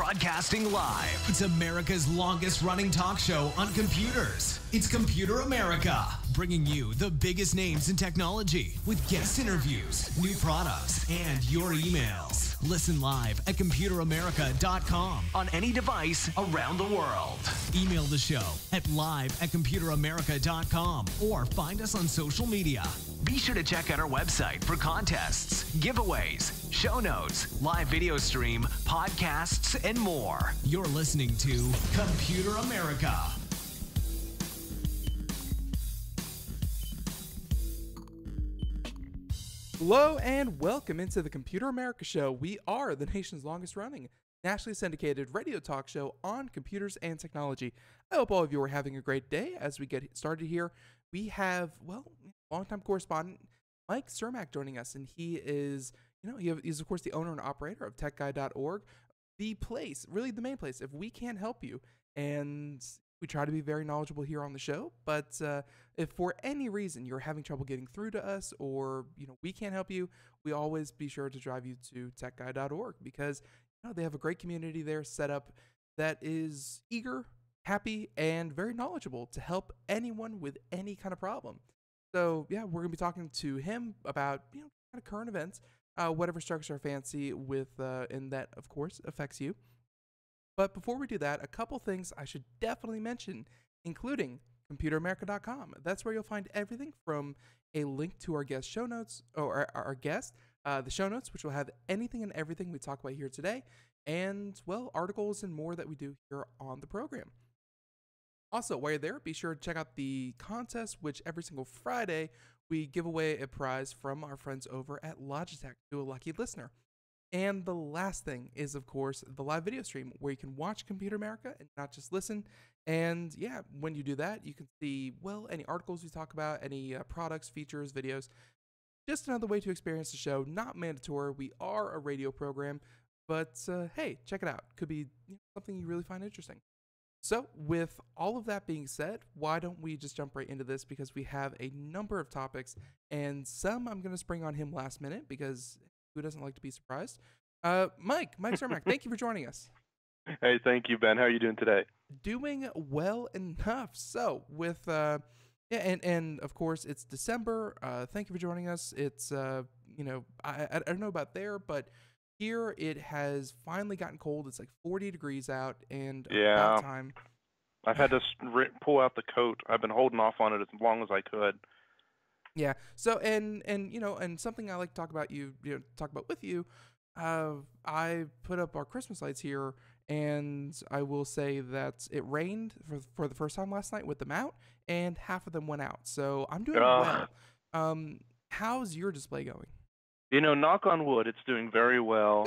Broadcasting live. It's America's longest running talk show on computers. It's Computer America, bringing you the biggest names in technology with guest interviews, new products, and your emails. Listen live at computeramerica.com on any device around the world. Email the show at live@computeramerica.com or find us on social media. Be sure to check out our website for contests, giveaways, show notes, live video stream, podcasts, and more. You're listening to Computer America. Hello and welcome into the Computer America Show. We are the nation's longest running, nationally syndicated radio talk show on computers and technology. I hope all of you are having a great day. As we get started here, we have, longtime correspondent Mike Cermak joining us, and he is, he's of course the owner and operator of techguy.org, the place, really the main place, if we can help you. And we try to be very knowledgeable here on the show, but if for any reason you're having trouble getting through to us or, we can't help you, we always be sure to drive you to techguy.org because, they have a great community there set up that is eager, happy, and very knowledgeable to help anyone with any kind of problem. So, yeah, we're going to be talking to him about, kind of current events, whatever strikes our fancy with, and that, of course, affects you. But before we do that, a couple things I should definitely mention, including computeramerica.com. That's where you'll find everything from a link to our guest show notes, or our guest, the show notes, which will have anything and everything we talk about here today, and, articles and more that we do here on the program. Also, while you're there, be sure to check out the contest, which every single Friday, we give away a prize from our friends over at Logitech to a lucky listener. And the last thing is, of course, the live video stream where you can watch Computer America and not just listen. And yeah, when you do that, you can see, any articles we talk about, any products, features, videos. Just another way to experience the show. Not mandatory. We are a radio program, but hey, check it out. Could be something you really find interesting. So with all of that being said, why don't we just jump right into this, because we have a number of topics, and some I'm going to spring on him last minute because who doesn't like to be surprised? Mike Cermak, thank you for joining us. Hey, thank you, Ben. How are you doing today? Doing well enough. So with, and of course it's December. Thank you for joining us. It's, I don't know about there, but here it has finally gotten cold. It's like 40 degrees out, and about time. I've had to pull out the coat. I've been holding off on it as long as I could. Yeah. So and something I like to talk about with you. I put up our Christmas lights here, and I will say that it rained for the first time last night with them out, and half of them went out. So I'm doing well. How's your display going? Knock on wood, it's doing very well.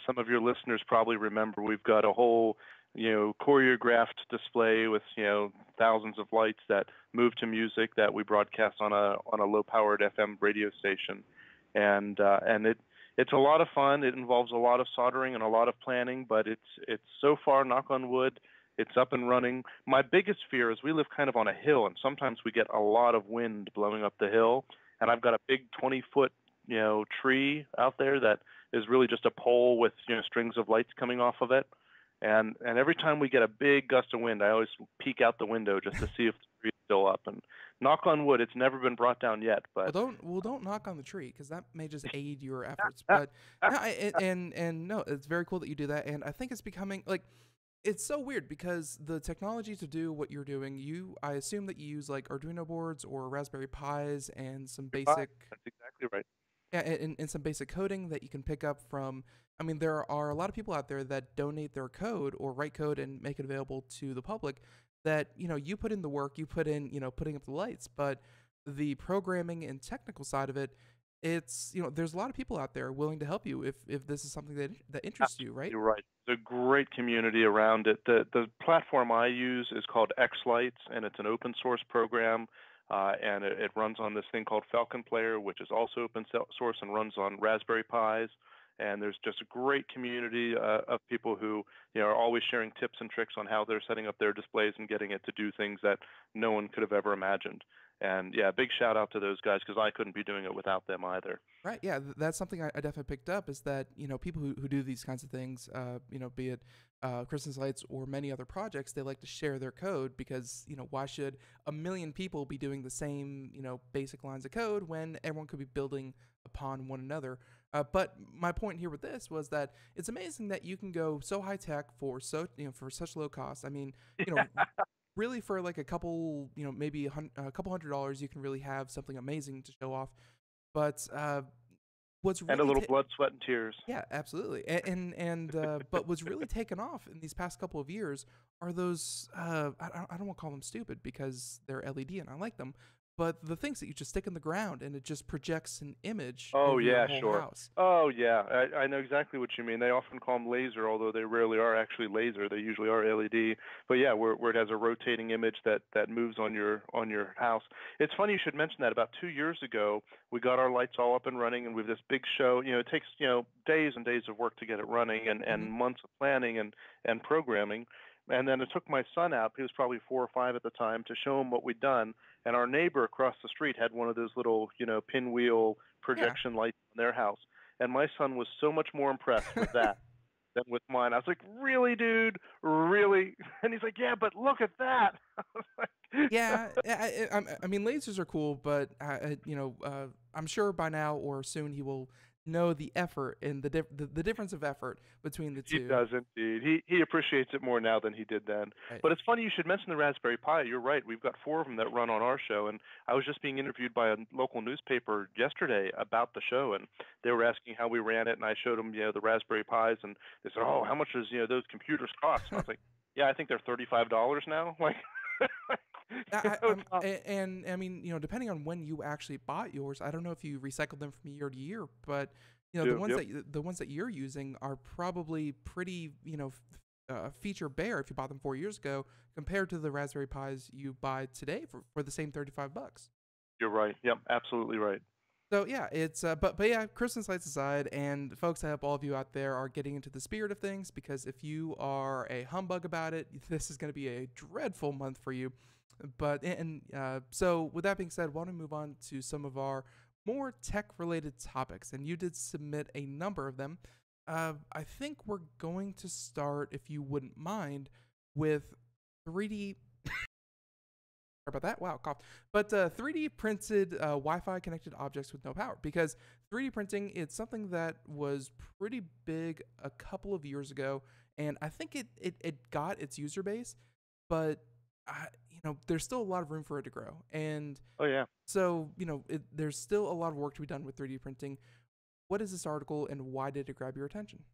Some of your listeners probably remember we've got a whole, choreographed display with, thousands of lights that move to music that we broadcast on a low-powered FM radio station, and it's a lot of fun. It involves a lot of soldering and a lot of planning, but it's so far, knock on wood, it's up and running. My biggest fear is we live kind of on a hill, and sometimes we get a lot of wind blowing up the hill, and I've got a big 20-foot tree out there that is really just a pole with strings of lights coming off of it, and every time we get a big gust of wind, I always peek out the window just to see if the tree is still up. And knock on wood, it's never been brought down yet. But don't knock on the tree, because that may just aid your efforts. But no, it's very cool that you do that, and I think it's becoming it's so weird because the technology to do what you're doing, I assume that you use like Arduino boards or Raspberry Pis and some basic. That's exactly right. Yeah, and some basic coding that you can pick up from. I mean, there are a lot of people out there that donate their code or write code and make it available to the public. That you put in the work, you put in putting up the lights, but the programming and technical side of it, it's there's a lot of people out there willing to help you if this is something that interests you, right? You're right. There's a great community around it. The platform I use is called Xlights, and it's an open source program. And it runs on this thing called Falcon Player, which is also open source and runs on Raspberry Pis. and there's just a great community of people who are always sharing tips and tricks on how they're setting up their displays and getting it to do things that no one could have ever imagined. And yeah, big shout out to those guys because I couldn't be doing it without them either. Right. Yeah, that's something I definitely picked up is that people who do these kinds of things, be it Christmas lights or many other projects, they like to share their code because why should a million people be doing the same basic lines of code when everyone could be building upon one another? But my point here with this was that it's amazing that you can go so high tech for for such low cost. I mean, really for like a couple, maybe a couple $100, you can really have something amazing to show off. But what's And a really little blood, sweat, and tears. yeah, absolutely. But what's really taken off in these past couple of years are those I don't want to call them stupid because they're LED and I like them, but the things that you just stick in the ground and it just projects an image Oh over your yeah, whole sure. house. Oh yeah, I know exactly what you mean. They often call them laser, although they rarely are actually laser. They usually are LED. But yeah, where it has a rotating image that moves on your house. It's funny you should mention that. About 2 years ago, we got our lights all up and running, and we have this big show. It takes days and days of work to get it running, Hmm. and months of planning and programming. And then it took my son out, he was probably 4 or 5 at the time, to show him what we'd done. And our neighbor across the street had one of those little, pinwheel Yeah. projection lights in their house. And my son was so much more impressed with that than with mine. I was like, really, dude? Really? And he's like, yeah, but look at that. I was like, Yeah, I mean, lasers are cool, but I'm sure by now or soon he will know the effort and the difference of effort between the he two. does indeed. He appreciates it more now than he did then. Right. But it's funny you should mention the Raspberry Pi. You're right. We've got 4 of them that run on our show, and I was just being interviewed by a local newspaper yesterday about the show, and they were asking how we ran it, and I showed them the Raspberry Pis, and they said, "Oh, how much does those computers cost?" And I was like, "Yeah, I think they're $35 now." Like, it's not. And I mean, depending on when you actually bought yours, I don't know if you recycled them from year to year, but the ones Yep. the ones that you're using are probably pretty, feature bare if you bought them 4 years ago compared to the Raspberry Pis you buy today for the same $35. You're right. Yep, absolutely right. So yeah, it's but yeah, Christmas lights aside, and folks, I hope all of you out there are getting into the spirit of things because if you are a humbug about it, this is going to be a dreadful month for you. But so with that being said, why don't we move on to some of our more tech-related topics? And you did submit a number of them. I think we're going to start, if you wouldn't mind, with 3D. Sorry about that. Wow, cough. But 3D printed Wi-Fi connected objects with no power, because 3D printing, it's something that was pretty big a couple of years ago, and I think it got its user base, but there's still a lot of room for it to grow. And Oh yeah. so, there's still a lot of work to be done with 3D printing. What is this article, and why did it grab your attention?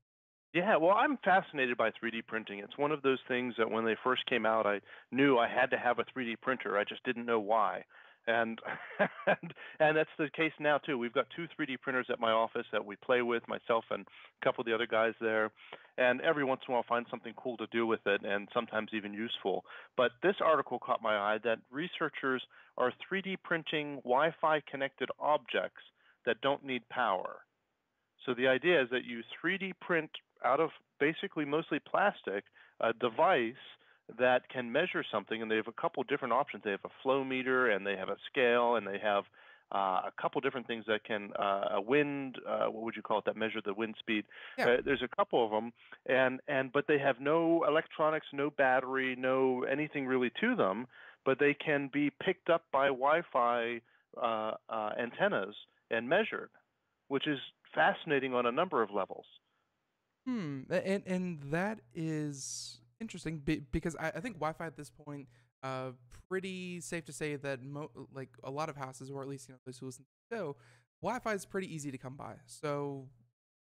Yeah, well, I'm fascinated by 3D printing. It's one of those things that when they first came out, I knew I had to have a 3D printer. I just didn't know why. And and that's the case now too. We've got 2 3D printers at my office that we play with, myself and a couple of the other guys there. And every once in a while, find something cool to do with it, and sometimes even useful. But this article caught my eye that researchers are 3D printing Wi-Fi connected objects that don't need power. So the idea is that you 3D print out of basically mostly plastic a device that can measure something, and they have a couple different options. They have a flow meter, and they have a scale, and they have a couple different things that can a wind. What would you call it? That measure the wind speed. Yeah. There's a couple of them, but they have no electronics, no battery, no anything really to them. But they can be picked up by Wi-Fi antennas and measured, which is fascinating on a number of levels. And that is interesting because I think Wi-Fi at this point, pretty safe to say that like a lot of houses, or at least those who listen to the show, Wi-Fi is pretty easy to come by. So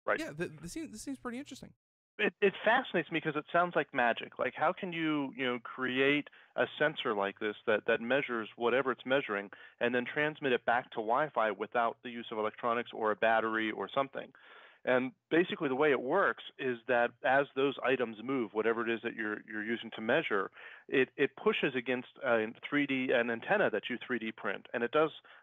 Right. yeah, this seems pretty interesting. It fascinates me because it sounds like magic. Like, how can you create a sensor like this that measures whatever it's measuring and then transmit it back to Wi-Fi without the use of electronics or a battery or something? And basically, the way it works is that as those items move, whatever it is that you're using to measure, it pushes against a 3D an antenna that you 3D print, and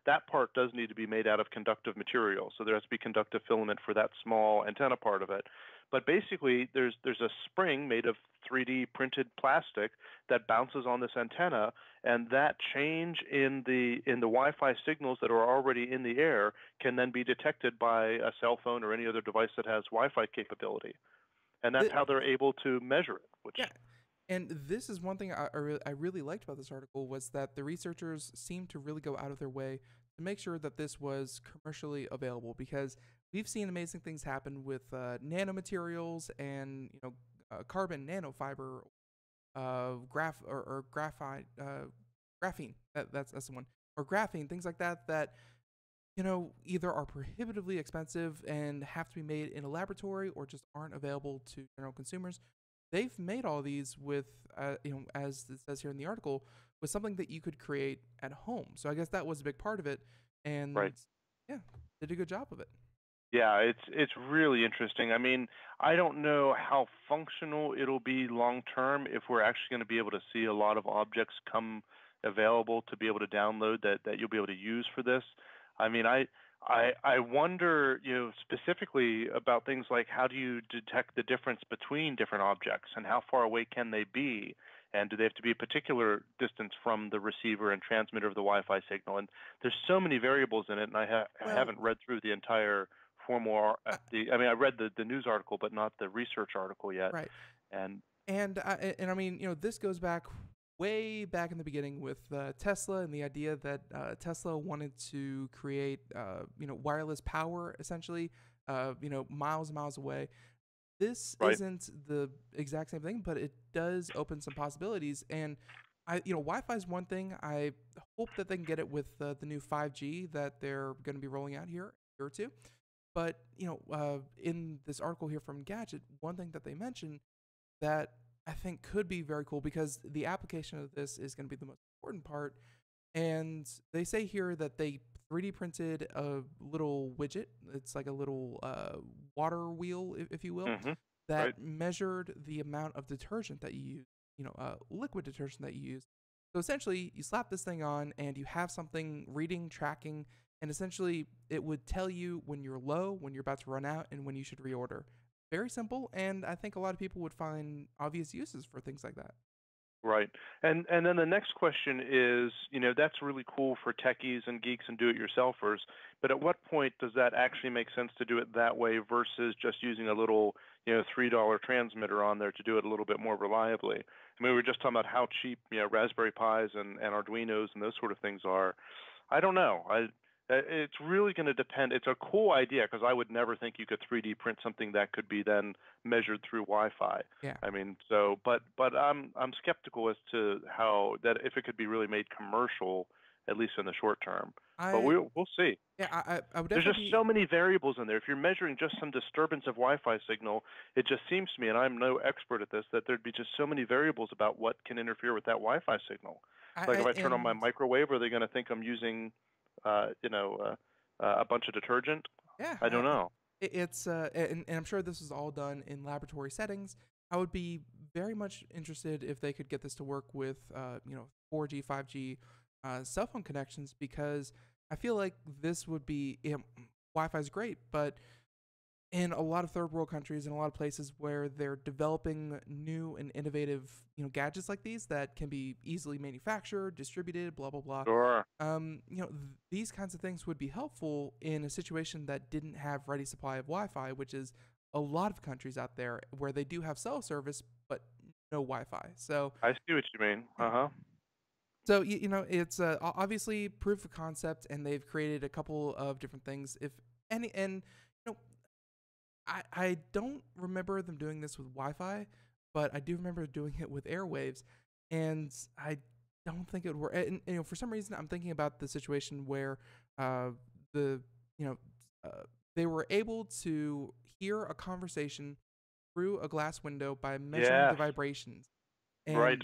that part does need to be made out of conductive material. So there has to be conductive filament for that small antenna part of it. But basically, there's a spring made of 3D printed plastic that bounces on this antenna, and that change in the Wi-Fi signals that are already in the air can then be detected by a cell phone or any other device that has Wi-Fi capability, and that's The, how they're able to measure it. Which yeah, and this is one thing I really liked about this article was that the researchers seemed to really go out of their way to make sure that this was commercially available, because we've seen amazing things happen with nanomaterials and carbon nanofiber, or graphite, graphene. That's the one, or graphene, things like that that either are prohibitively expensive and have to be made in a laboratory or just aren't available to general consumers. They've made all these with, as it says here in the article, with something that you could create at home. So I guess that was a big part of it, and right. yeah, did a good job of it. Yeah, it's really interesting. I mean, I don't know how functional it'll be long term if we're actually going to be able to see a lot of objects come available to be able to download that you'll be able to use for this. I mean, I wonder, specifically about things like how do you detect the difference between different objects and how far away can they be? And do they have to be a particular distance from the receiver and transmitter of the Wi-Fi signal? And there's so many variables in it, and I Well, haven't read through the entire formal I, I mean, I read the news article, but not the research article yet. right. And And I mean, this goes back way back in the beginning with Tesla and the idea that Tesla wanted to create, wireless power essentially, miles and miles away. This right, isn't the exact same thing, but it does open some possibilities. And Wi-Fi is one thing. I hope that they can get it with the new 5G that they're going to be rolling out here in a year or two. But in this article here from Gadget, one thing that they mentioned that I think could be very cool, because the application of this is going to be the most important part. And they say here that they 3D printed a little widget. It's like a little water wheel, if you will, hmm right, that measured the amount of detergent that you use, liquid detergent that you use. So essentially, you slap this thing on and you have something reading, tracking, and essentially it would tell you when you're low, when you're about to run out, and when you should reorder. Very simple, and I think a lot of people would find obvious uses for things like that. right. And then the next question is, that's really cool for techies and geeks and do-it-yourselfers. But at what point does that actually make sense to do it that way versus just using a little, $3 transmitter on there to do it a little bit more reliably? I mean, we were just talking about how cheap, Raspberry Pis and Arduinos and those sort of things are. I don't know. It's really going to depend. It's a cool idea because I would never think you could 3D print something that could be then measured through Wi-Fi. Yeah. I mean, but I'm skeptical as to how that if it could be really made commercial, at least in the short term. But I we'll see. yeah, I would There's just definitely so many variables in there. If you're measuring just some disturbance of Wi-Fi signal, it just seems to me, and I'm no expert at this, that there'd be just so many variables about what can interfere with that Wi-Fi signal. Like if I turn on my and microwave, are they going to think I'm using, uh, you know, a bunch of detergent? yeah, I don't know. it's and I'm sure this is all done in laboratory settings. I would be very much interested if they could get this to work with 4G, 5G cell phone connections, because I feel like this would be, Wi-Fi is great, but in a lot of third world countries and a lot of places where they're developing new and innovative gadgets like these that can be easily manufactured, distributed, blah blah blah. Sure. These kinds of things would be helpful in a situation that didn't have ready supply of Wi-Fi, which is a lot of countries out there where they do have cell service but no Wi-Fi. So I see what you mean. yeah. Uh-huh. So it's obviously proof of concept, and they've created a couple of different things. If any, and you know, I don't remember them doing this with Wi-Fi, but I do remember doing it with airwaves, and I don't think it would work. And for some reason, I'm thinking about the situation where uh, the you know they were able to hear a conversation through a glass window by measuring the Yes. vibrations, Right.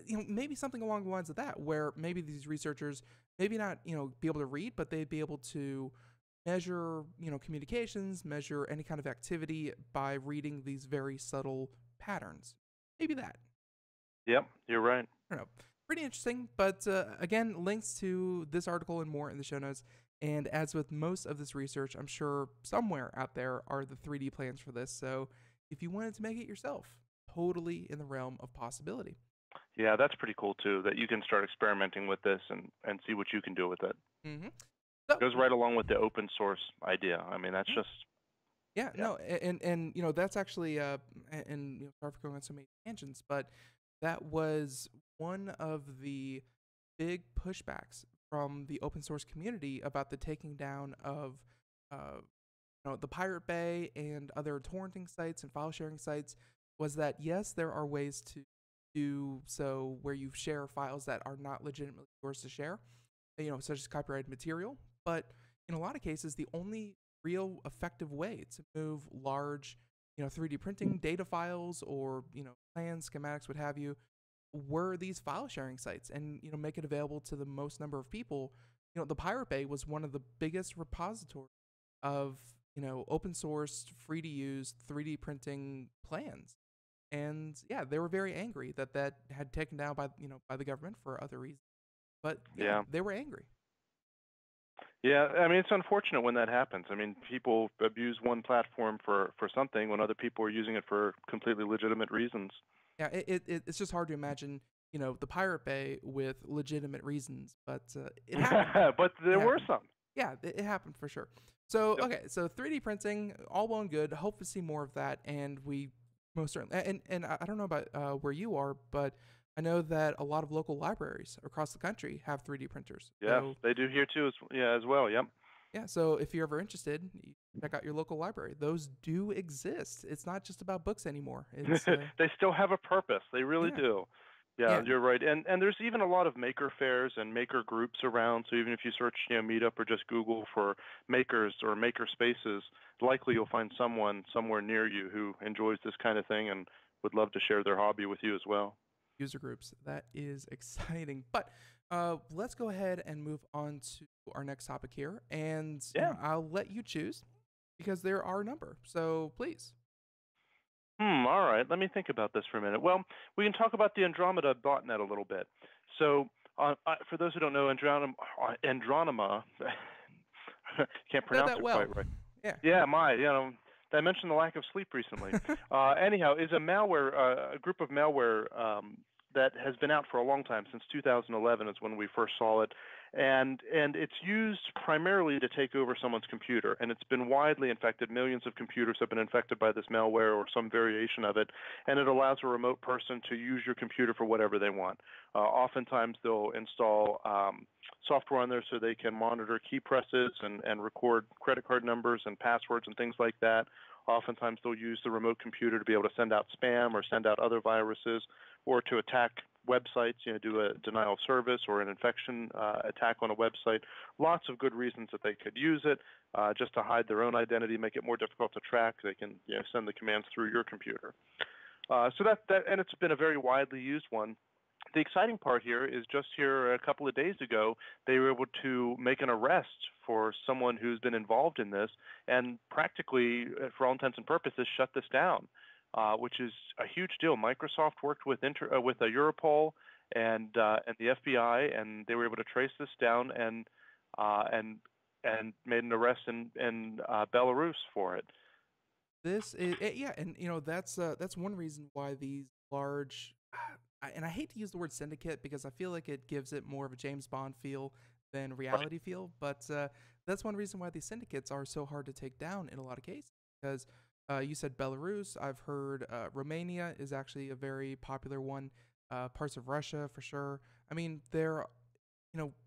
and maybe something along the lines of that, where maybe these researchers maybe not be able to read, but they'd be able to measure, communications, measure any kind of activity by reading these very subtle patterns. Maybe that. Yep, you're right. I don't know. Pretty interesting, but again, links to this article and more in the show notes. And as with most of this research, I'm sure somewhere out there are the 3D plans for this. So if you wanted to make it yourself, totally in the realm of possibility. Yeah, that's pretty cool too, that you can start experimenting with this and see what you can do with it. Mm-hmm. So, Goes right along with the open source idea. I mean, that's just yeah, yeah. no, and that's actually and sorry for going on so many tangents, but that was one of the big pushbacks from the open source community about the taking down of uh, the Pirate Bay and other torrenting sites and file sharing sites. Was that yes, there are ways to do so where you share files that are not legitimately yours to share, such as copyrighted material, but in a lot of cases, the only real effective way to move large, 3D printing data files or, plans, schematics, what have you, were these file sharing sites and, make it available to the most number of people. The Pirate Bay was one of the biggest repositories of, open source, free to use 3D printing plans. And yeah, they were very angry that had taken down by the government for other reasons. But yeah, Yeah. they were angry. Yeah, I mean, it's unfortunate when that happens. I mean, people abuse one platform for something when other people are using it for completely legitimate reasons. Yeah, it's just hard to imagine, the Pirate Bay with legitimate reasons, but it happened. But It there were happened. some. Yeah, it happened for sure. So Yep. okay, so 3D printing, all well and good. Hope to see more of that, and we most certainly. And I don't know about where you are, but I know that a lot of local libraries across the country have 3D printers. Yes, So they do here too as well. Yep. yeah, so if you're ever interested, check out your local library. Those do exist. It's not just about books anymore. It's They still have a purpose. They really yeah, do. Yeah, yeah. you're right. And there's even a lot of maker fairs and maker groups around. So even if you search, Meetup or just Google for makers or maker spaces, likely you'll find someone somewhere near you who enjoys this kind of thing and would love to share their hobby with you as well. User groups. That is exciting. But let's go ahead and move on to our next topic here. And Yeah. I'll let you choose because there are a number. So please. All right. Let me think about this for a minute. Well, we can talk about the Andromeda botnet a little bit. So, for those who don't know, Andronema, can't Said pronounce that it well. quite right. Yeah. Yeah, did I mention the lack of sleep recently? Anyhow, is a malware, a group of malware that has been out for a long time, since 2011 is when we first saw it, and it's used primarily to take over someone's computer, and it's been widely infected. Millions of computers have been infected by this malware or some variation of it, and it allows a remote person to use your computer for whatever they want. Oftentimes, they'll install software on there so they can monitor key presses and record credit card numbers and passwords and things like that. Oftentimes, they'll use the remote computer to be able to send out spam or send out other viruses, or to attack websites, do a denial of service or an infection attack on a website. Lots of good reasons that they could use it, just to hide their own identity, make it more difficult to track. They can send the commands through your computer. So that and it's been a very widely used one. The exciting part here is just here a couple of days ago, they were able to make an arrest for someone who's been involved in this and practically, for all intents and purposes, shut this down, which is a huge deal. Microsoft worked with Europol and the FBI, and they were able to trace this down and made an arrest in Belarus for it. This is yeah, and that's one reason why these large and I hate to use the word syndicate because I feel like it gives it more of a James Bond feel than reality feel, but that's one reason why these syndicates are so hard to take down in a lot of cases. Because you said Belarus, I've heard Romania is actually a very popular one. Parts of Russia for sure. I mean, they're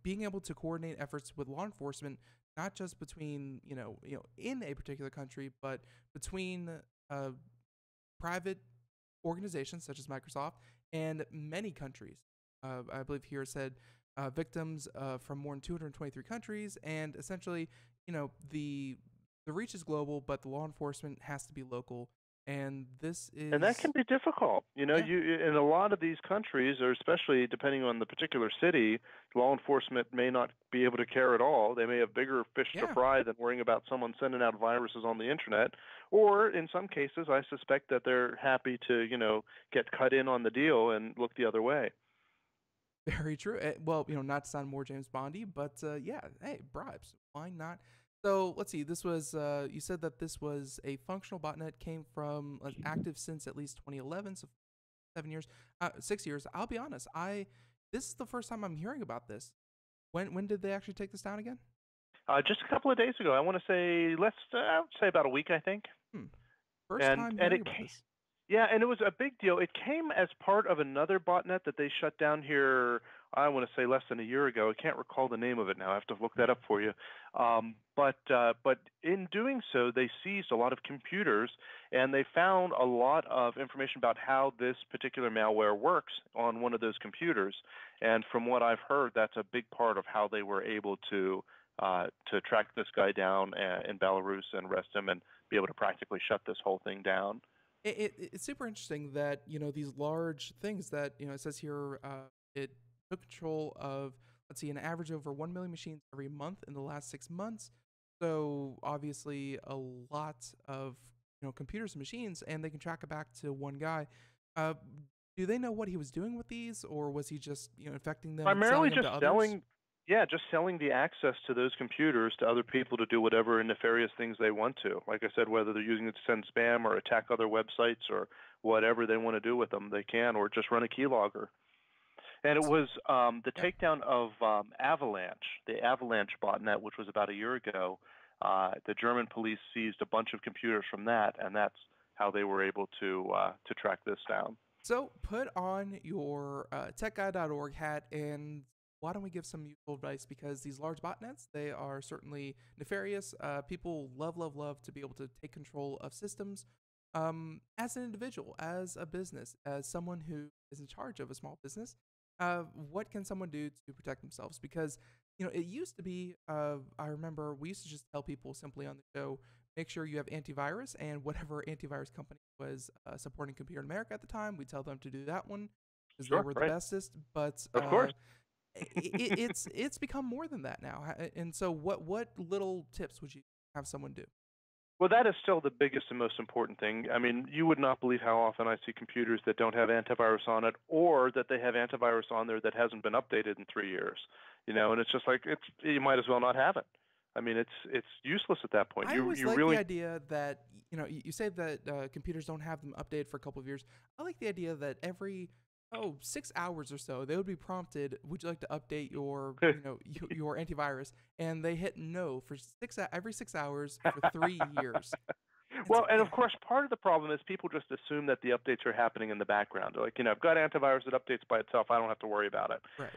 being able to coordinate efforts with law enforcement, not just between in a particular country, but between uh, private organizations such as Microsoft and many countries. I believe here it said victims from more than 223 countries, and essentially, the reach is global, but the law enforcement has to be local. And this And that is, can be difficult. yeah, You in a lot of these countries, or especially depending on the particular city, law enforcement may not be able to care at all. They may have bigger fish to yeah. fry than worrying about someone sending out viruses on the internet. Or in some cases, I suspect that they're happy to, get cut in on the deal and look the other way. Very true. Well, not to sound more James Bondy, but yeah, hey, bribes. Why not? So let's see. This was you said that this was a functional botnet, came from active since at least 2011, so 7 years, 6 years. I'll be honest. This is the first time I'm hearing about this. When did they actually take this down again? Just a couple of days ago, I want to say, I would say about a week, I think. Hmm. First And time and hearing it about came, this. Yeah, and it was a big deal. It came as part of another botnet that they shut down here, I want to say less than a year ago. I can't recall the name of it now. I have to look that up for you. But in doing so, they seized a lot of computers, and they found a lot of information about how this particular malware works on one of those computers. And from what I've heard, that's a big part of how they were able to track this guy down in Belarus and arrest him and be able to practically shut this whole thing down. It's super interesting that these large things that it says here, it took control of, let's see, an average over 1 million machines every month in the last 6 months. So obviously a lot of computers and machines, and they can track it back to one guy. Uh, do they know what he was doing with these, or was he just infecting them and Primarily selling them just to others? selling, yeah, just selling the access to those computers to other people to do whatever nefarious things they want to. Like I said, whether they're using it to send spam or attack other websites or whatever they want to do with them, they can, or just run a keylogger. And it was the Yeah. takedown of Avalanche, the Avalanche botnet, which was about a year ago. The German police seized a bunch of computers from that, and that's how they were able to track this down. So put on your techguy.org hat, and why don't we give some useful advice? Because these large botnets, they are certainly nefarious. People love to be able to take control of systems. As an individual, as a business, as someone who is in charge of a small business, what can someone do to protect themselves? Because it used to be. I remember we used to just tell people simply on the show, make sure you have antivirus, and whatever antivirus company was supporting Computer in America at the time, we tell them to do that one because they Sure, were the right. bestest. But Of course. it's become more than that now. And so, what little tips would you have someone do? Well, that is still the biggest and most important thing. I mean, you would not believe how often I see computers that don't have antivirus on it, or that they have antivirus on there that hasn't been updated in 3 years. And it's just like you might as well not have it. I mean, it's useless at that point. I You always you like the really idea that you say that computers don't have them updated for a couple of years. I like the idea that every 6 hours or so they would be prompted, would you like to update your your antivirus, and they hit no for every 6 hours for 3 years. And so Well, and of yeah, course, part of the problem is people just assume that the updates are happening in the background. They're like, I've got antivirus that updates by itself. I don't have to worry about it. right.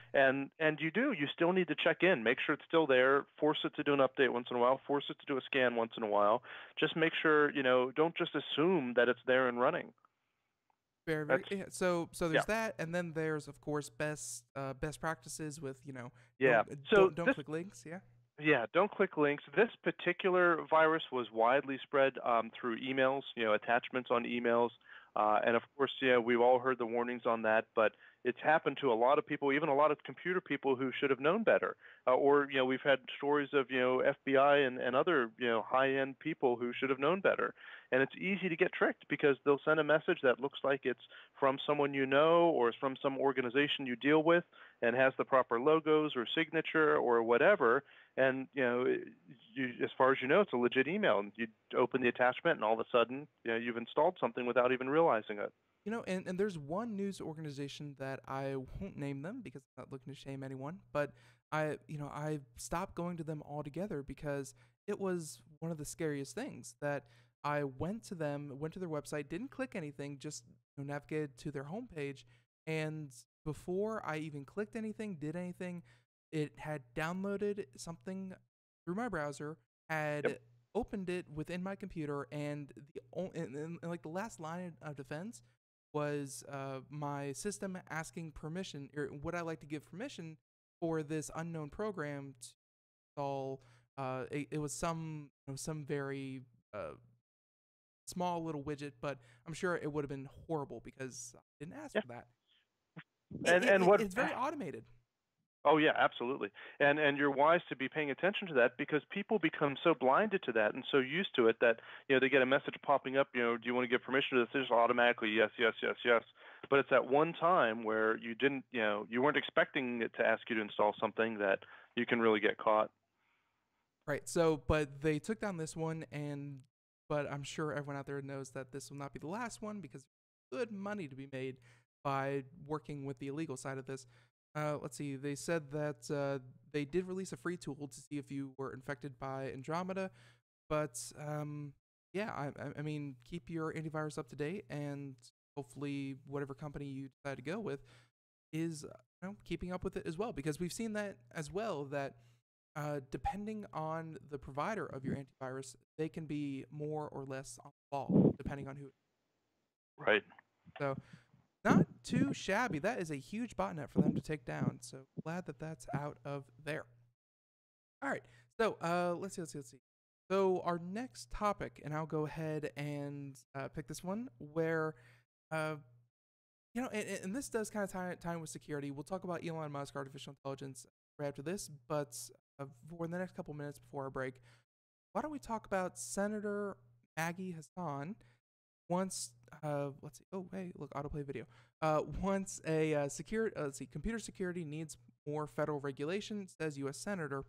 And you do. You still need to check in, make sure it's still there, force it to do an update once in a while, force it to do a scan once in a while. Just make sure, don't just assume that it's there and running. Very That's yeah, so Yeah. there's that, and then there's of course best practices with Yeah. So don't this click links. Yeah. Yeah, don't click links. This particular virus was widely spread through emails, attachments on emails. And of course, yeah, we've all heard the warnings on that, but it's happened to a lot of people, even a lot of computer people who should have known better. Or, we've had stories of, FBI and other, high-end people who should have known better. And it's easy to get tricked because they'll send a message that looks like it's from someone you know or it's from some organization you deal with and has the proper logos or signature or whatever. And as far as you know, it's a legit email. And you open the attachment, and all of a sudden, you've installed something without even realizing it. And there's one news organization that I won't name them because I'm not looking to shame anyone, but I stopped going to them altogether because it was one of the scariest things that I went to them, went to their website, didn't click anything, just navigated to their homepage, and before I even clicked anything, did anything, it had downloaded something through my browser, Yep. had opened it within my computer, and and like the last line of defense was my system asking permission, or would I like to give permission for this unknown program to install. It was some very uh, small little widget, but I'm sure it would have been horrible because I didn't ask Yeah. for that. And what It's very automated. Oh yeah, absolutely. And you're wise to be paying attention to that because people become so blinded to that and so used to it that, they get a message popping up, do you want to give permission to this? They just automatically yes, yes, yes, yes. But it's that one time where you didn't, you weren't expecting it to ask you to install something that you can really get caught. Right. So, but they took down this one, but I'm sure everyone out there knows that this will not be the last one because there's good money to be made by working with the illegal side of this. Let's see. They said that they did release a free tool to see if you were infected by Andromeda, but yeah, I mean, keep your antivirus up to date, and hopefully, whatever company you decide to go with is keeping up with it as well, because we've seen that as well that depending on the provider of your antivirus, they can be more or less on the ball depending on who. Right. So not too shabby. That is a huge botnet for them to take down. So glad that that's out of there. All right. So let's see. So our next topic, and I'll go ahead and pick this one where and this does kind of tie in with security. We'll talk about Elon Musk, artificial intelligence, right after this. But for the next couple minutes before our break, why don't we talk about Senator Maggie Hassan once, let's see. Oh, hey, look, autoplay video. Once computer security needs more federal regulation, says U.S. Senator.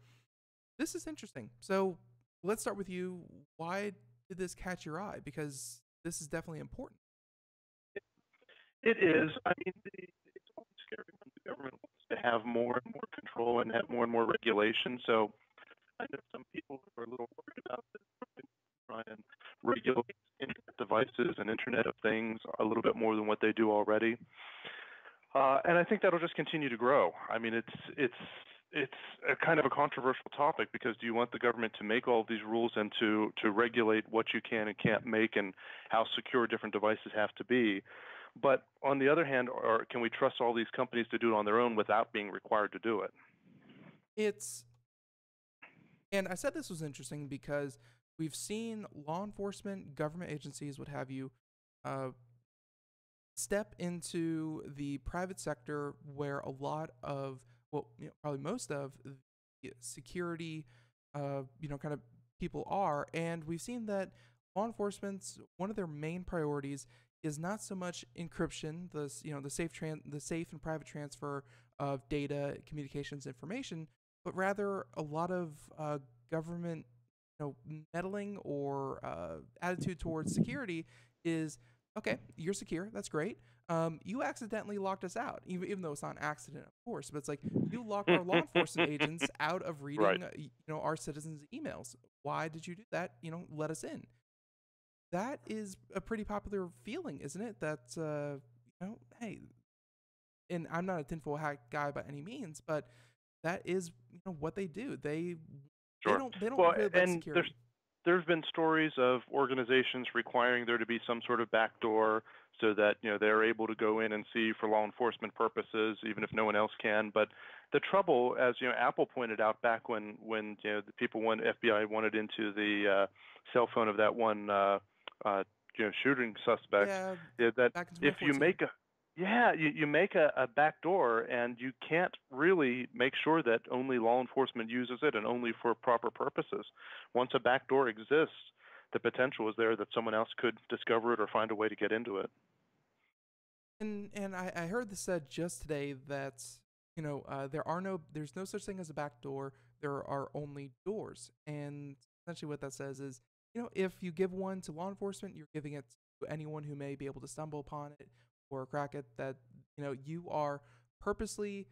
This is interesting. So let's start with you. Why did this catch your eye? Because this is definitely important. It is. I mean, it's always scary when the government wants to have more and more control and have more and more regulation. So I know some people are a little worried about this, try and regulate internet devices and Internet of Things a little bit more than what they do already. And I think that'll just continue to grow. I mean, it's a kind of a controversial topic because do you want the government to make all of these rules and to regulate what you can and can't make and how secure different devices have to be? But on the other hand, can we trust all these companies to do it on their own without being required to do it? And I said this was interesting because we've seen law enforcement, government agencies, what have you, step into the private sector where a lot of, probably most of the security, kind of people are. And we've seen that law enforcement's one of their main priorities is not so much encryption, the safe and private transfer of data, communications, information, but rather a lot of government, meddling or attitude towards security is okay. You're secure, that's great. You accidentally locked us out, even though it's not an accident, of course. But it's like you locked our law enforcement agents out of reading, Right. Our citizens' emails. Why did you do that? Let us in. That is a pretty popular feeling, isn't it? That hey, and I'm not a tinfoil hat guy by any means, but that is what they do. They Sure. don't Well, really like and security. there's been stories of organizations requiring there to be some sort of backdoor so that they're able to go in and see for law enforcement purposes, even if no one else can. But the trouble, as Apple pointed out back when the FBI wanted into the cell phone of that one shooting suspect, Yeah, that back in if you 2014. make you make a back door and you can't really make sure that only law enforcement uses it and only for proper purposes. Once a back door exists, the potential is there that someone else could discover it or find a way to get into it. And I heard this said just today that there's no such thing as a back door. There are only doors, and essentially what that says is if you give one to law enforcement, you're giving it to anyone who may be able to stumble upon it or crack it. That you are purposely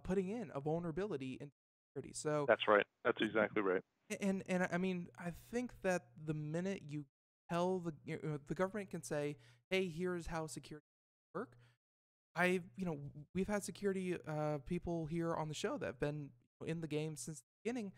putting in a vulnerability in security. So That's right. That's exactly right. and I mean I think that the minute you tell the government can say, hey, here's how security work. We've had security people here on the show that have been in the game since the beginning.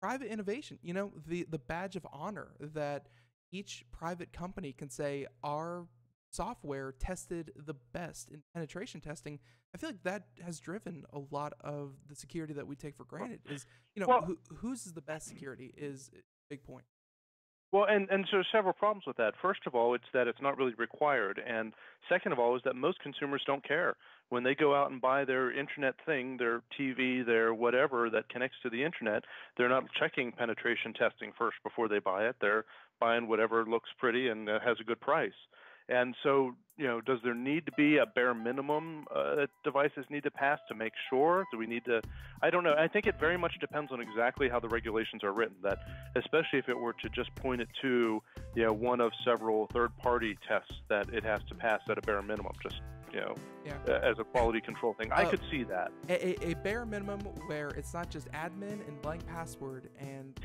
Private innovation, the badge of honor that each private company can say our software tested the best in penetration testing. I feel like that has driven a lot of the security that we take for granted. Is Well, whose is the best security is a big point. Well, and so several problems with that. First of all, it's that it's not really required, and second of all is that most consumers don't care. When they go out and buy their internet thing, their TV, their whatever that connects to the internet, they're not checking penetration testing first before they buy it. They're buying whatever looks pretty and has a good price. And so, does there need to be a bare minimum that devices need to pass to make sure? Do we need to? I don't know. I think it very much depends on exactly how the regulations are written. That, especially if it were to just point it to, one of several third-party tests that it has to pass at a bare minimum, just as a quality control thing. I could see that. A bare minimum where it's not just admin and blank password and.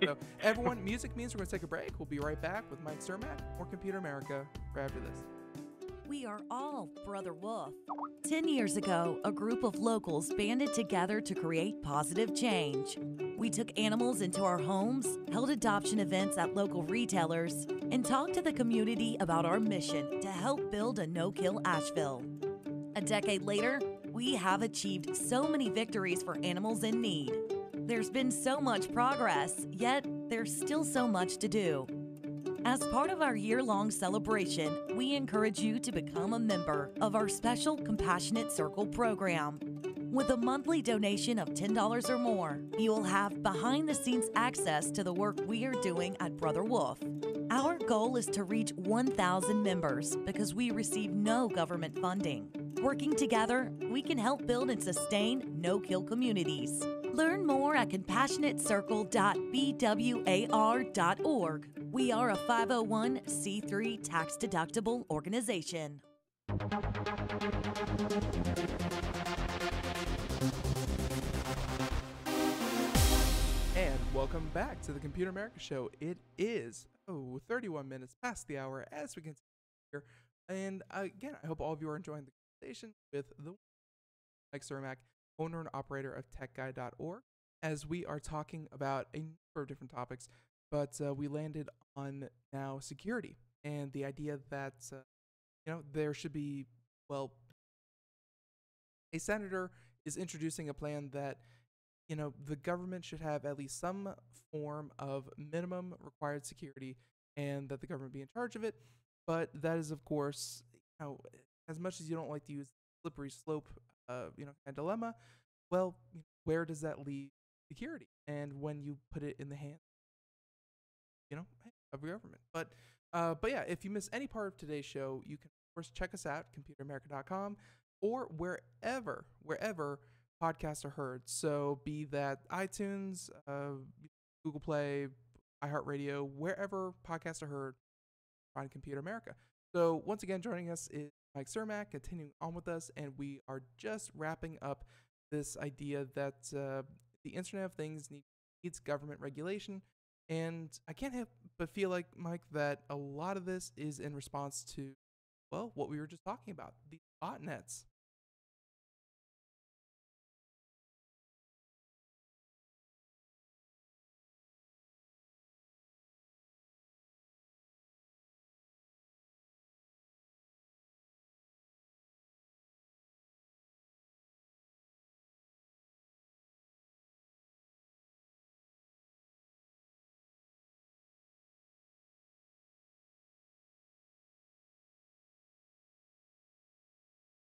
So, everyone, music means we're going to take a break. We'll be right back with Mike Cermak, more Computer America, right after this. We are all Brother Wolf. 10 years ago, a group of locals banded together to create positive change. We took animals into our homes, held adoption events at local retailers, and talked to the community about our mission to help build a no-kill Asheville. A decade later, we have achieved so many victories for animals in need. There's been so much progress, yet there's still so much to do. As part of our year-long celebration, we encourage you to become a member of our special Compassionate Circle program. With a monthly donation of $10 or more, you will have behind-the-scenes access to the work we are doing at Brother Wolf. Our goal is to reach 1,000 members because we receive no government funding. Working together, we can help build and sustain no-kill communities. Learn more at compassionatecircle.bwar.org. We are a 501c3 tax-deductible organization. And welcome back to the Computer America Show. It is 31 minutes past the hour as we continue here. And again, I hope all of you are enjoying the conversation with the Mike Cermak, owner and operator of TechGuide.org, as we are talking about a number of different topics, but we landed on now security and the idea that there should be, well, a senator is introducing a plan that the government should have at least some form of minimum required security and that the government be in charge of it. But that is, of course, as much as you don't like to use slippery slope, kind of dilemma, well, where does that leave security? And when you put it in the hands, of your government. But yeah, if you miss any part of today's show, you can, of course, check us out, computeramerica.com, or wherever podcasts are heard. So be that iTunes, Google Play, iHeartRadio, wherever podcasts are heard, find Computer America. So once again, joining us is Mike Cermak, continuing on with us, and we are just wrapping up this idea that the Internet of Things needs government regulation. And I can't help but feel like, Mike, that a lot of this is in response to, well, what we were just talking about, the botnets.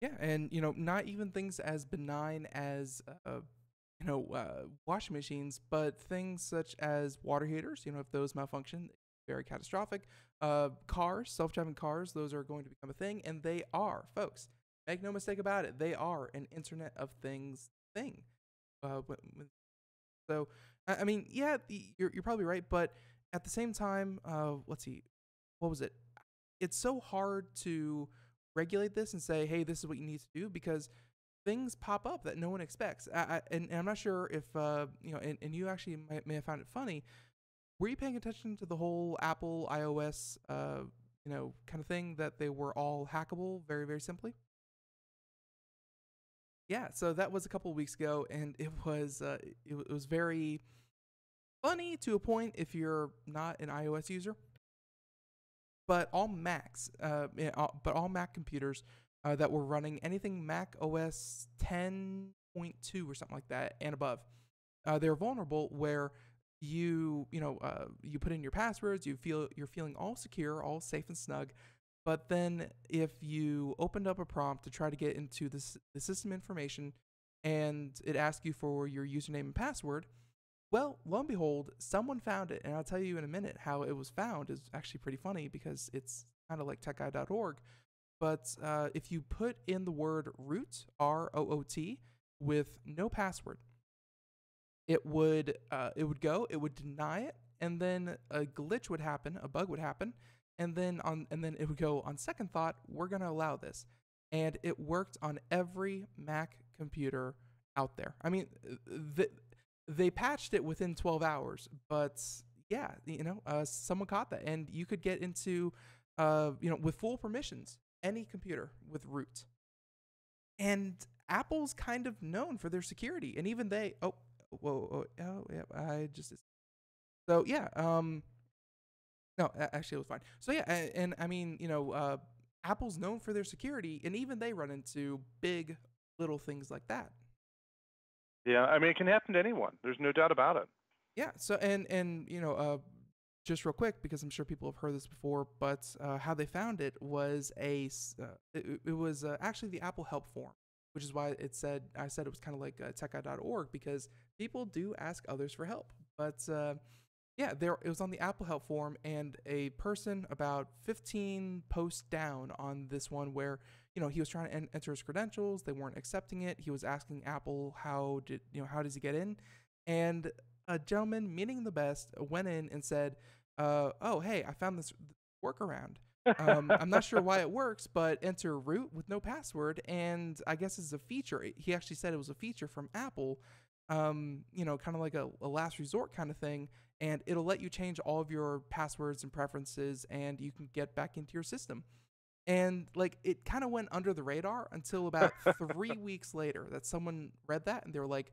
Yeah, and not even things as benign as washing machines, but things such as water heaters. If those malfunction, very catastrophic. Cars, self-driving cars, those are going to become a thing, and they are, folks. Make no mistake about it, they are an Internet of Things thing. So, I mean, yeah, you're probably right, but at the same time, let's see, what was it? It's so hard to regulate this and say, hey, this is what you need to do, because things pop up that no one expects. And I'm not sure if, and you actually may have found it funny. Were you paying attention to the whole Apple iOS, kind of thing, that they were all hackable very, very simply? Yeah, so that was a couple of weeks ago, and it was very funny to a point if you're not an iOS user. But all Macs, but all Mac computers that were running anything Mac OS 10.2 or something like that and above, they're vulnerable where you put in your passwords, you're feeling all secure, all safe and snug. But then if you opened up a prompt to try to get into the system information and it asks you for your username and password, well, lo and behold, someone found it. And I'll tell you in a minute how it was found is actually pretty funny because it's kind of like techguide.org. But if you put in the word root, ROOT, with no password, it would it would deny it, and then a glitch would happen, a bug would happen, and then it would go on second thought, we're going to allow this. And it worked on every Mac computer out there. I mean, they patched it within 12 hours, but yeah, someone caught that, and you could get into with full permissions any computer with root. And Apple's kind of known for their security, and even they so yeah, no, actually it was fine. So yeah, and I mean, Apple's known for their security, and even they run into big little things like that. Yeah, I mean, it can happen to anyone. There's no doubt about it. Yeah. So and just real quick, because I'm sure people have heard this before, but how they found it was it was actually the Apple help form, which is why I said it was kind of like techguide.org, because people do ask others for help. But yeah, it was on the Apple help forum, and a person about 15 posts down on this one where he was trying to enter his credentials, they weren't accepting it. He was asking Apple how does he get in, and a gentleman, meaning the best, went in and said, "Oh, hey, I found this workaround. I'm not sure why it works, but enter root with no password, and I guess it's a feature." He actually said it was a feature from Apple, kind of like a last resort kind of thing, and it'll let you change all of your passwords and preferences, and you can get back into your system. And like it kind of went under the radar until about 3 weeks later that someone read that and they were like,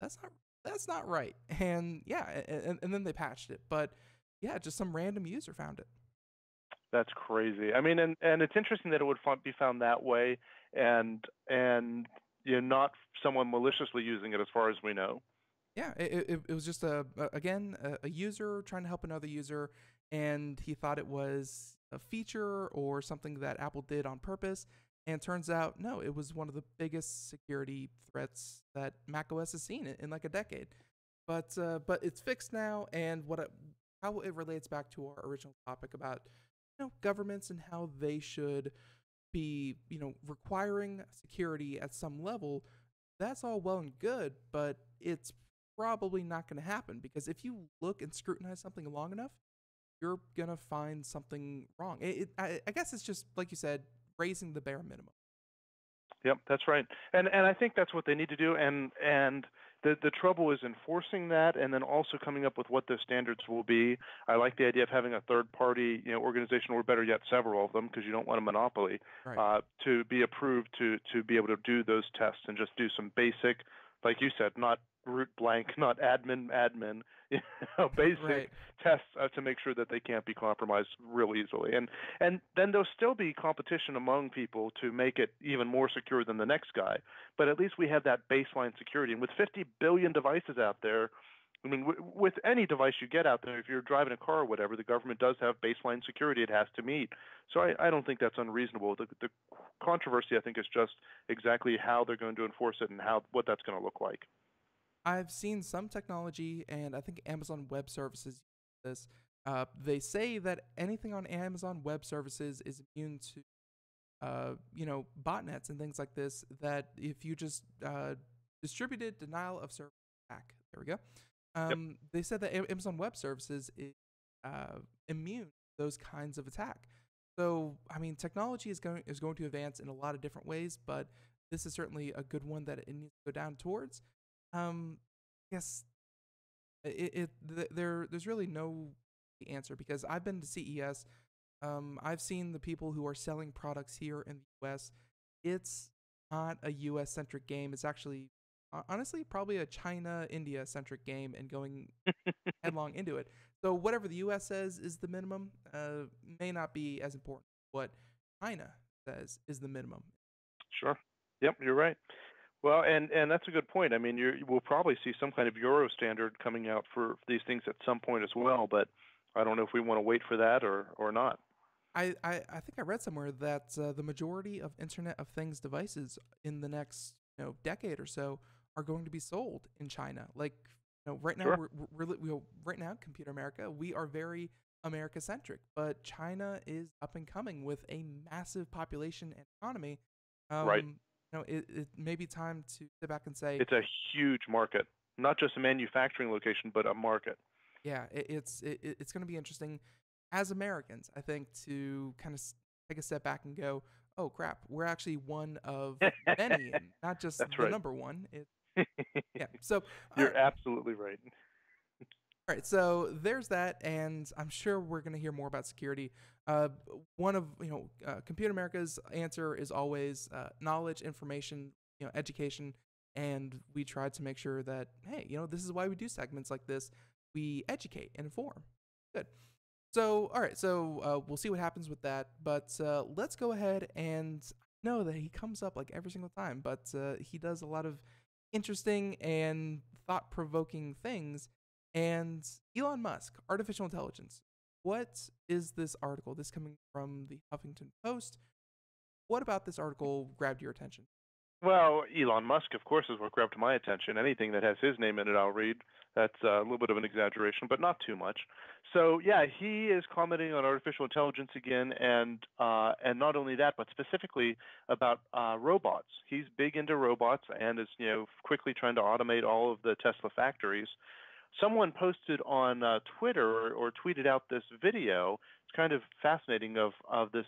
that's not right. And yeah, and then they patched it. But yeah, just some random user found it. That's crazy. I mean, and it's interesting that it would be found that way, and not someone maliciously using it, as far as we know. Yeah, it was just a user trying to help another user, and he thought it was a feature or something that Apple did on purpose. And turns out, no, it was one of the biggest security threats that macOS has seen in like a decade. But it's fixed now, and how it relates back to our original topic about governments and how they should be requiring security at some level. That's all well and good, but it's probably not going to happen, because if you look and scrutinize something long enough, you're going to find something wrong. I guess it's just, like you said, raising the bare minimum. Yep, that's right. And I think that's what they need to do. And the trouble is enforcing that, and then also coming up with what those standards will be. I like the idea of having a third-party organization, or better yet, several of them, because you don't want a monopoly, right, to be approved to be able to do those tests and just do some basic, like you said, not root blank, not admin, basic right, tests to make sure that they can't be compromised real easily. And then there'll still be competition among people to make it even more secure than the next guy. But at least we have that baseline security. And with 50 billion devices out there, I mean, with any device you get out there, if you're driving a car or whatever, the government does have baseline security it has to meet. So I don't think that's unreasonable. The controversy, I think, is just exactly how they're going to enforce it and what that's going to look like. I've seen some technology, and I think Amazon Web Services uses this. They say that anything on Amazon Web Services is immune to, botnets and things like this. That if you just distributed denial of service attack, there we go. Yep. They said that Amazon Web Services is immune to those kinds of attack. So I mean, technology is going to advance in a lot of different ways, but this is certainly a good one that it needs to go down towards. Yes, there's really no answer, because I've been to CES. I've seen the people who are selling products here in the US. It's not a US centric game. It's actually, honestly, probably a China, India centric game, and going headlong into it. So whatever the US says is the minimum, may not be as important. What China says is the minimum. Sure. Yep, you're right. Well, and that's a good point. I mean, we'll probably see some kind of Euro standard coming out for these things at some point as well, but I don't know if we want to wait for that or not. I think I read somewhere that the majority of Internet of Things devices in the next decade or so are going to be sold in China. Like right now Sure. right now Computer America, we are very America centric, but China is up and coming with a massive population and economy. Right. It may be time to sit back and say, It's a huge market, not just a manufacturing location, but a market. yeah, it's going to be interesting as Americans, I think, to kind of take a step back and go, oh crap, we're actually one of many, and not just That's the right. number one. Yeah. So, You're absolutely right. all right. So there's that, and I'm sure we're going to hear more about security. Uh, one of Computer America's answer is always knowledge, information, education, and we try to make sure that hey, this is why we do segments like this. We educate and inform. Good. So, all right. So we'll see what happens with that. But let's go ahead and know that he comes up like every single time. But he does a lot of interesting and thought-provoking things. And Elon Musk, artificial intelligence. What is this article? This coming from the Huffington Post. What about this article grabbed your attention? Well, Elon Musk, of course, is what grabbed my attention. Anything that has his name in it, I'll read. That's a little bit of an exaggeration, but not too much. So, yeah, he is commenting on artificial intelligence again, and not only that, but specifically about robots. He's big into robots and is quickly trying to automate all of the Tesla factories. Someone posted on Twitter or tweeted out this video. It's kind of fascinating of this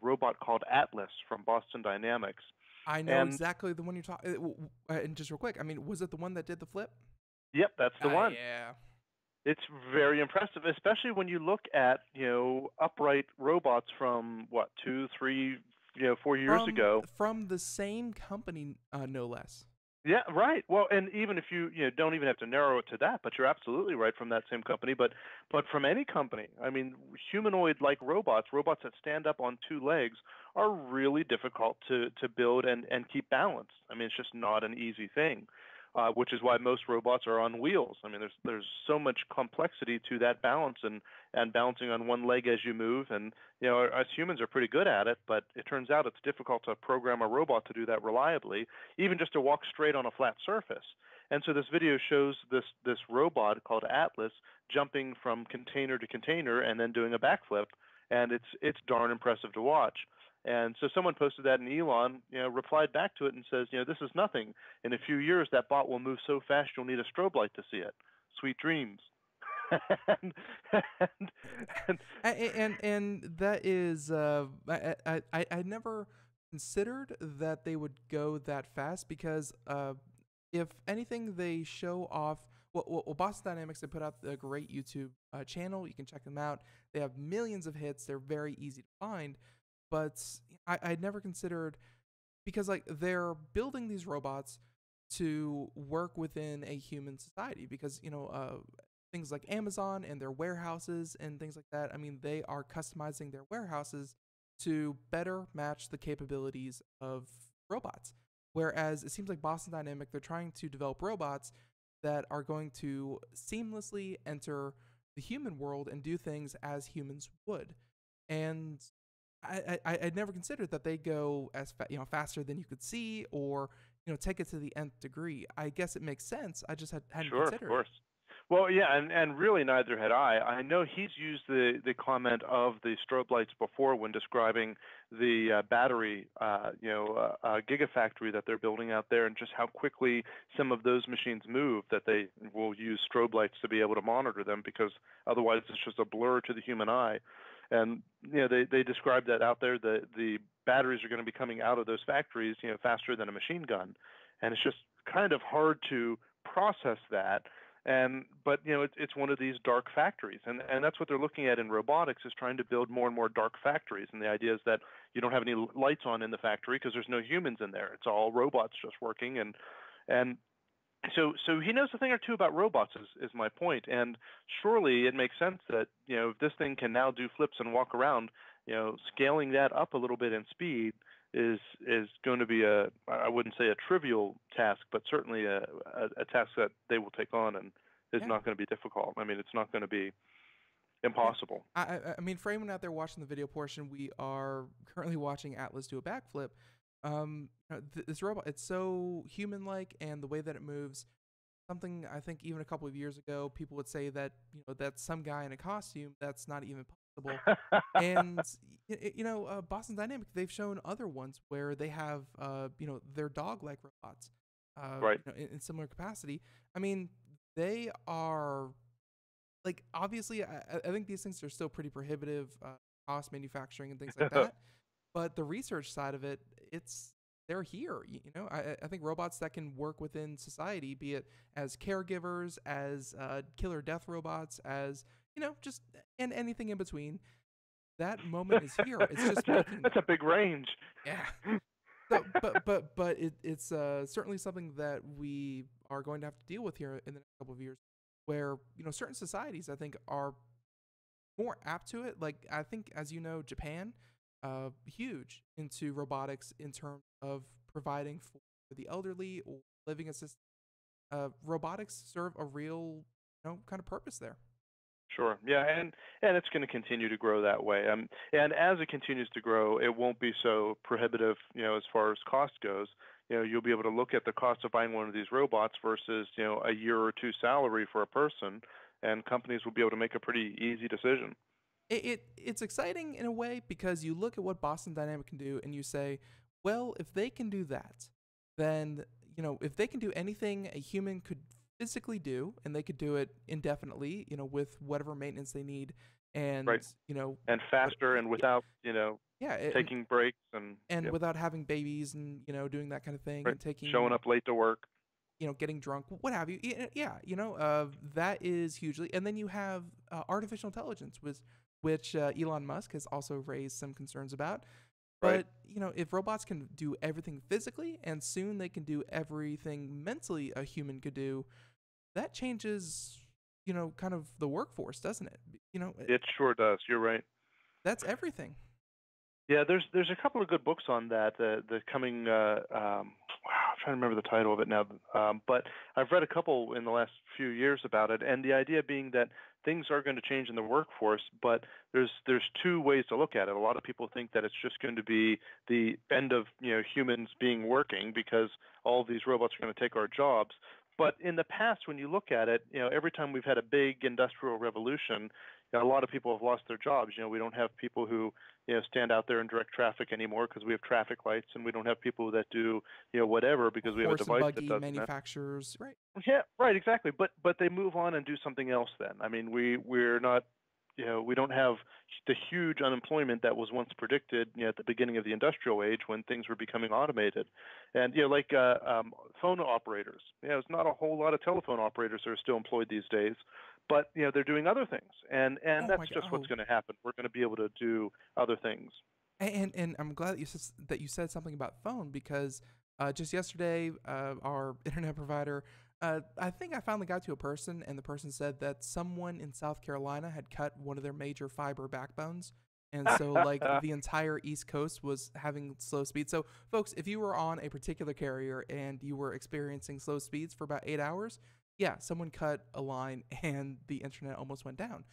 robot called Atlas from Boston Dynamics. I know And exactly the one you're talking. And just real quick, I mean, was it the one that did the flip? yep, that's the one. Yeah. It's very impressive, especially when you look at upright robots from what 2, 3, 4 years ago. From the same company, no less. Yeah, right. Well, and even if you don't even have to narrow it to that, but you're absolutely right from that same company, but from any company. I mean, humanoid-like robots that stand up on two legs, are really difficult to build and keep balanced. I mean, it's just not an easy thing. Which is why most robots are on wheels. I mean, there's so much complexity to that balance and balancing on one leg as you move. And us humans are pretty good at it, but it turns out it's difficult to program a robot to do that reliably, even just to walk straight on a flat surface. And so this video shows this robot called Atlas jumping from container to container and then doing a backflip, and it's darn impressive to watch. And so someone posted that, and Elon, replied back to it and says, this is nothing. In a few years, that bot will move so fast you'll need a strobe light to see it. Sweet dreams. and, and that is I never considered that they would go that fast because if anything they show off Boston Dynamics, they put out a great YouTube channel. You can check them out. They have millions of hits. They're very easy to find. But I'd never considered, because like they're building these robots to work within a human society, because things like Amazon and their warehouses and things like that, I mean, they are customizing their warehouses to better match the capabilities of robots. Whereas it seems like Boston Dynamic, they're trying to develop robots that are going to seamlessly enter the human world and do things as humans would. And I'd never considered that they go as faster than you could see, or take it to the nth degree. I guess it makes sense. I just hadn't sure, considered of course. it. Well, yeah, and really neither had I. I know he's used the comment of the strobe lights before when describing the battery, gigafactory that they're building out there, and just how quickly some of those machines move, that they will use strobe lights to be able to monitor them, because otherwise it's just a blur to the human eye. And they described that out there, the batteries are going to be coming out of those factories faster than a machine gun, and it's just kind of hard to process that. But it's one of these dark factories, and that's what they're looking at in robotics, is trying to build more and more dark factories. And the idea is that you don't have any lights on in the factory because there's no humans in there. It's all robots just working, and so he knows a thing or two about robots, is my point. And surely it makes sense that if this thing can now do flips and walk around, scaling that up a little bit in speed is going to be I wouldn't say a trivial task, but certainly a task that they will take on and is Yeah. not going to be difficult. I mean, it's not going to be Yeah. impossible. I mean, for anyone out there watching the video portion, we are currently watching Atlas do a backflip. This robot, it's so human-like, and the way that it moves, something I think even a couple of years ago, people would say that that's some guy in a costume. That's not even possible. And Boston Dynamic, they've shown other ones where they have their dog-like robots, Right. in similar capacity. I mean, they are like, obviously, I think these things are still pretty prohibitive, cost manufacturing and things like that. But the research side of it, they're here. I think robots that can work within society, be it as caregivers, as killer death robots, as just and anything in between. That moment is here. It's just that's a big range. Yeah. So, it's certainly something that we are going to have to deal with here in the next couple of years, where certain societies I think are more apt to it. Like, I think, as you know, Japan, huge into robotics in terms of providing for the elderly or living assistance. Robotics serve a real kind of purpose there. Sure. Yeah, and it's going to continue to grow that way. And as it continues to grow, it won't be so prohibitive, as far as cost goes. You'll be able to look at the cost of buying one of these robots versus, a year or two salary for a person, and companies will be able to make a pretty easy decision. It's exciting in a way, because you look at what Boston Dynamic can do and you say, well, if they can do that, then if they can do anything a human could physically do, and they could do it indefinitely, with whatever maintenance they need, and right. And faster, and without taking breaks, and yep. Without having babies, and doing that kind of thing, right. and showing up late to work, getting drunk, what have you. Yeah, that is hugely. And then you have artificial intelligence, which Elon Musk has also raised some concerns about. But right. If robots can do everything physically, and soon they can do everything mentally a human could do, that changes, kind of the workforce, doesn't it? It sure does. You're right. That's everything. Yeah, there's a couple of good books on that. The coming, I'm trying to remember the title of it now, but I've read a couple in the last few years about it, and the idea being that things are going to change in the workforce, but there's two ways to look at it. A lot of people think that it's just going to be the end of humans being working, because all of these robots are going to take our jobs. But in the past, when you look at it, every time we've had a big industrial revolution, a lot of people have lost their jobs. We don't have people who stand out there and direct traffic anymore, because we have traffic lights, and we don't have people that do whatever, because we have a device that does manufacturers, right? Yeah, right, exactly. But they move on and do something else then. I mean, we're not we don't have the huge unemployment that was once predicted at the beginning of the industrial age, when things were becoming automated. And like phone operators, there's not a whole lot of telephone operators that are still employed these days, but they're doing other things, and that's just what's going to happen. We're going to be able to do other things. And I'm glad that you said something about phone, because just yesterday, our internet provider, I think I finally got to a person, and the person said that someone in South Carolina had cut one of their major fiber backbones. And so, like, the entire East Coast was having slow speed. So, folks, if you were on a particular carrier and you were experiencing slow speeds for about 8 hours, yeah, someone cut a line and the internet almost went down.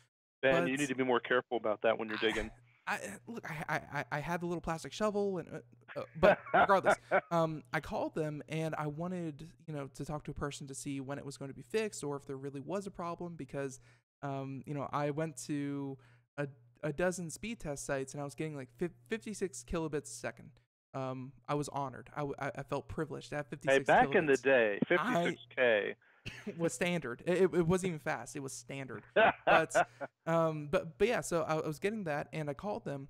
Ben, you need to be more careful about that when you're digging. I had the little plastic shovel, and but regardless, I called them, and I wanted to talk to a person to see when it was going to be fixed, or if there really was a problem, because I went to a dozen speed test sites, and I was getting like 56 kilobits a second. I was honored. I felt privileged to have 56 Hey, back kilobits. in the day, 56K was standard. It wasn't even fast. It was standard. But yeah, so I was getting that, and I called them,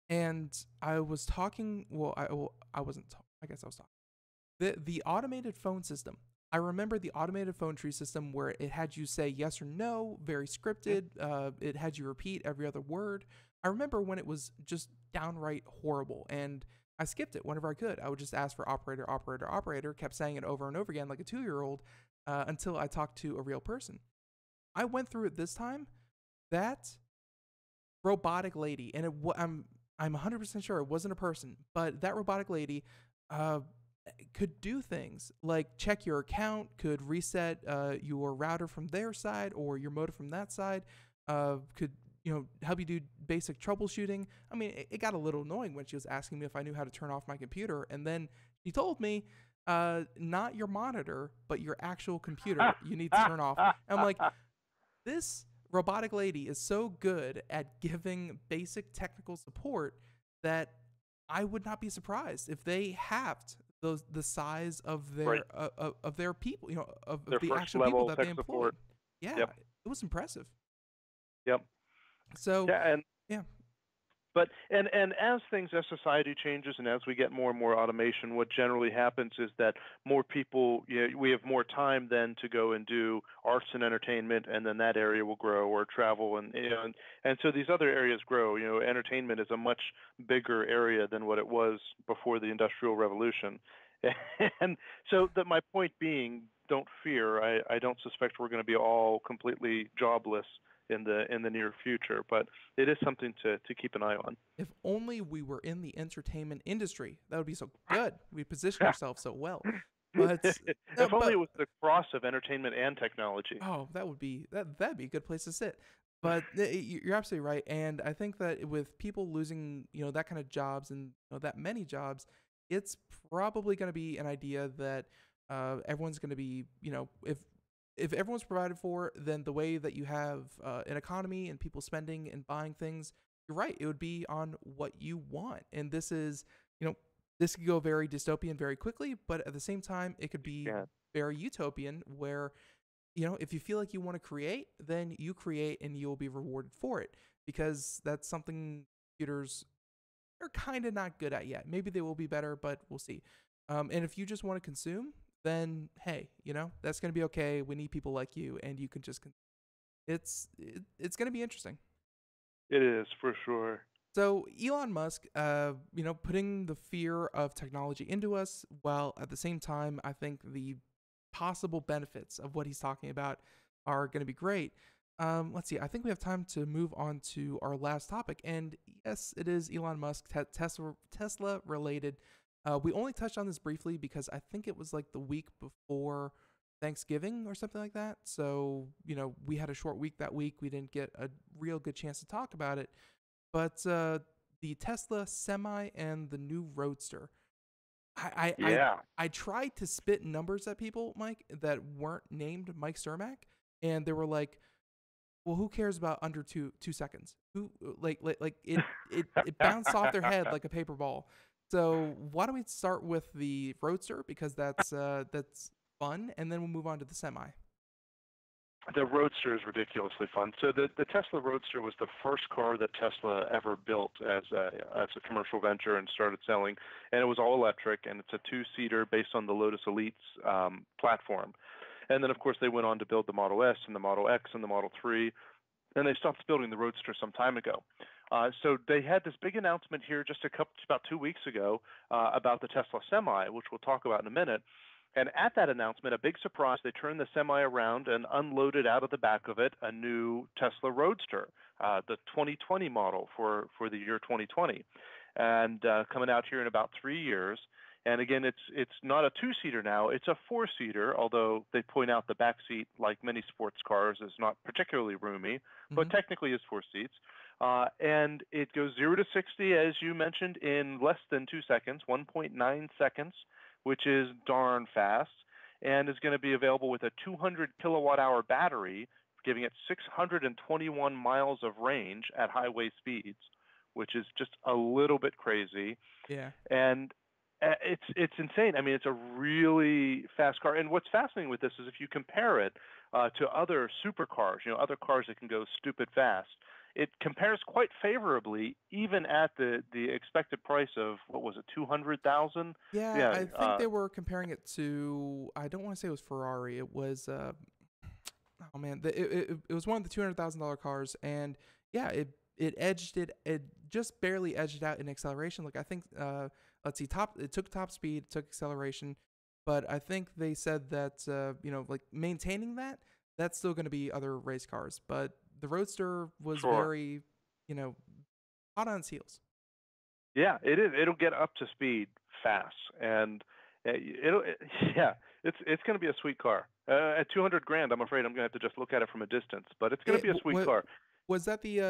and I was talking. Well, I wasn't. I guess I was talking. The automated phone system. I remember the automated phone tree system where it had you say yes or no, very scripted. It had you repeat every other word. I remember when it was just downright horrible, and I skipped it whenever I could. I would just ask for operator, operator, operator, kept saying it over and over again like a 2-year-old, until I talked to a real person. I went through it this time. That robotic lady, and I'm I'm 100% sure it wasn't a person, but that robotic lady uh, could do things like check your account, could reset your router from their side or your modem from that side, could help you do basic troubleshooting. I mean, it got a little annoying when she was asking me if I knew how to turn off my computer, and then she told me, not your monitor, but your actual computer you need to turn off. And I'm like, this robotic lady is so good at giving basic technical support that I would not be surprised if they halved the size of their Right. of their people, of Their the first actual people level that tech they employed. support. Yeah, Yep. it was impressive. Yep. So Yeah, and yeah, But and as things as society changes and as we get more and more automation, what generally happens is that more people, we have more time then to go and do arts and entertainment, and then that area will grow, or travel, and so these other areas grow. Entertainment is a much bigger area than what it was before the Industrial Revolution, and so that my point being, don't fear. I don't suspect we're going to be all completely jobless in the near future, but it is something to keep an eye on. if only we were in the entertainment industry, that would be so good. We position ourselves so well. But no, If only but it was the cross of entertainment and technology. oh, that'd be a good place to sit. But you're absolutely right, and I think that with people losing, that kind of jobs and that many jobs, it's probably going to be an idea that everyone's going to be, if everyone's provided for, then the way that you have an economy and people spending and buying things, you're right, it would be on what you want, and this could go very dystopian very quickly, but at the same time, it could be Yeah. very utopian where if you feel like you want to create, then you create and you'll be rewarded for it because that's something computers are kind of not good at yet. Maybe they will be better, but we'll see. And if you just want to consume, then hey, that's going to be okay. We need people like you, and you can just. It's going to be interesting. It is for sure. So Elon Musk, putting the fear of technology into us, while at the same time, I think the possible benefits of what he's talking about are going to be great. Let's see. I think we have time to move on to our last topic, and yes, it is Elon Musk, Tesla related. We only touched on this briefly because I think it was like the week before Thanksgiving or something like that. So we had a short week that week. We didn't get a real good chance to talk about it. But the Tesla Semi and the new Roadster. Yeah. I tried to spit numbers at people, Mike, that weren't named Mike Cermak, and they were like, "Well, who cares about under two seconds? Who like it bounced off their head like a paper ball." So why don't we start with the Roadster because that's fun, and then we'll move on to the Semi. The Roadster is ridiculously fun. So the Tesla Roadster was the first car that Tesla ever built as a commercial venture and started selling, and it was all electric, and it's a two-seater based on the Lotus Elite's platform. And then, of course, they went on to build the Model S and the Model X and the Model 3, and they stopped building the Roadster some time ago. So they had this big announcement here just about 2 weeks ago about the Tesla Semi, which we'll talk about in a minute. And at that announcement, a big surprise, they turned the Semi around and unloaded out of the back of it a new Tesla Roadster, the 2020 model for the year 2020, and coming out here in about 3 years. And again, it's not a two-seater now; it's a four-seater. Although they point out the back seat, like many sports cars, is not particularly roomy, but technically is 4 seats. And it goes 0 to 60, as you mentioned, in less than 2 seconds, 1.9 seconds, which is darn fast, and is going to be available with a 200 kilowatt-hour battery, giving it 621 miles of range at highway speeds, which is just a little bit crazy. Yeah. And it's insane. I mean, it's a really fast car. And what's fascinating with this is if you compare it to other supercars, other cars that can go stupid fast, it compares quite favorably, even at the expected price of, what was it, 200,000? Yeah, I think they were comparing it to, I don't want to say it was Ferrari. It was, oh man, it was one of the $200,000 cars, and yeah, it just barely edged out in acceleration. Like I think, let's see, it took top speed, took acceleration, but I think they said that like maintaining that's still going to be other race cars, but the Roadster was very, hot on its heels. Yeah, it is. It'll get up to speed fast, and yeah, it's going to be a sweet car. At 200 grand, I'm afraid I'm going to have to just look at it from a distance, but it's going to be a sweet What car. was that the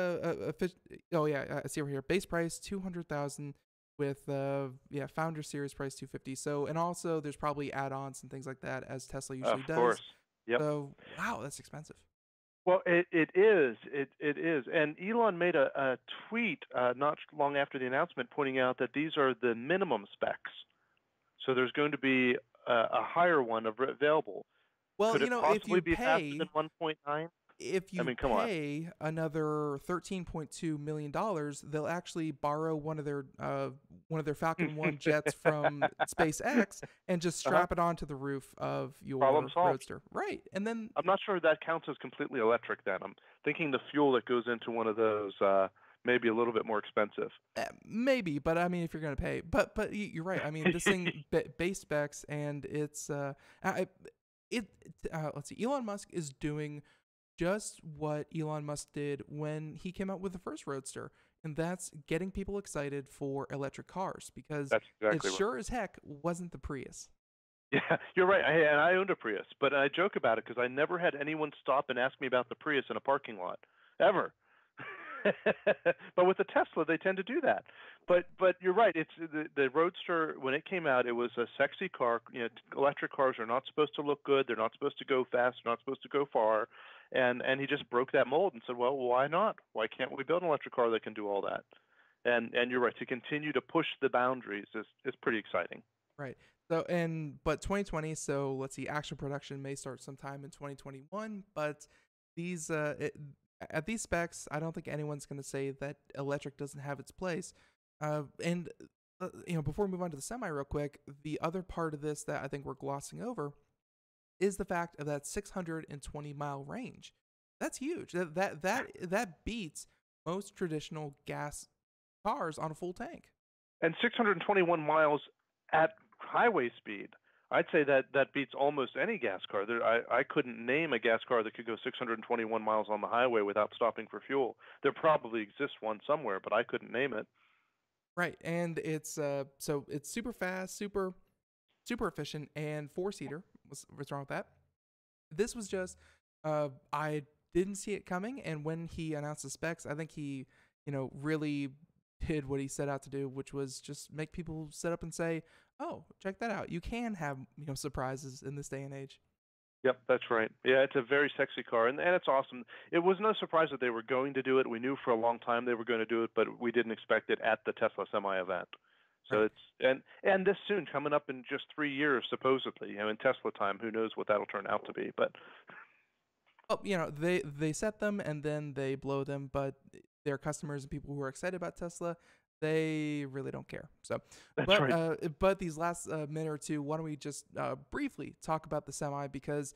oh yeah, I see over here. Base price 200,000 with yeah, Founder Series price 250. So and also there's probably add-ons and things like that as Tesla Of usually does. course. Yep. So wow, that's expensive. Well, it is. It is. And Elon made a tweet not long after the announcement pointing out that these are the minimum specs. So there's going to be a higher one available. Well, Could you it know, possibly be faster than 1.9? if I you mean, come on. pay another $13.2 million, they'll actually borrow one of their Falcon 1 jets from SpaceX and just strap it onto the roof of Problem your solved. Roadster. Right. And then I'm not sure that counts as completely electric then. I'm thinking the fuel that goes into one of those may be a little bit more expensive. maybe, but I mean, if you're going to pay, but you're right. I mean, this thing base specs and it's let's see. Elon Musk is doing just what Elon Musk did when he came out with the first Roadster, and that's getting people excited for electric cars because That's exactly it right. sure as heck wasn't the Prius. Yeah, you're right. And I owned a Prius, but I joke about it because I never had anyone stop and ask me about the Prius in a parking lot, ever. But with the Tesla, they tend to do that. But you're right. It's the Roadster when it came out. It was a sexy car. You know, electric cars are not supposed to look good. They're not supposed to go fast. They're not supposed to go far. And he just broke that mold and said, well, why not? Why can't we build an electric car that can do all that? And you're right. To continue to push the boundaries is pretty exciting. Right. So but 2020. So let's see. Actual production may start sometime in 2021. But these at these specs, I don't think anyone's going to say that electric doesn't have its place. And you know, before we move on to the semi real quick, the other part of this that I think we're glossing over is the fact of that 620-mile range. That's huge. That beats most traditional gas cars on a full tank. And 621 miles at highway speed. I'd say that beats almost any gas car. I couldn't name a gas car that could go 621 miles on the highway without stopping for fuel. There probably exists one somewhere, but I couldn't name it. Right, and it's so it's super fast, super efficient, and four-seater. What's wrong with that? This was just I didn't see it coming, and when he announced the specs, I think he really did what he set out to do, which was just make people sit up and say, "Oh, check that out! You can have surprises in this day and age." Yep, that's right. Yeah, it's a very sexy car, and it's awesome. It was no surprise that they were going to do it. We knew for a long time they were going to do it, but we didn't expect it at the Tesla Semi event. So Right. it's and this soon, coming up in just 3 years, supposedly. In Tesla time, who knows what that'll turn out to be? But Oh, they set them and then they blow them, but their customers and people who are excited about Tesla, they really don't care. So, that's but right. but these last minute or two, why don't we just briefly talk about the Semi because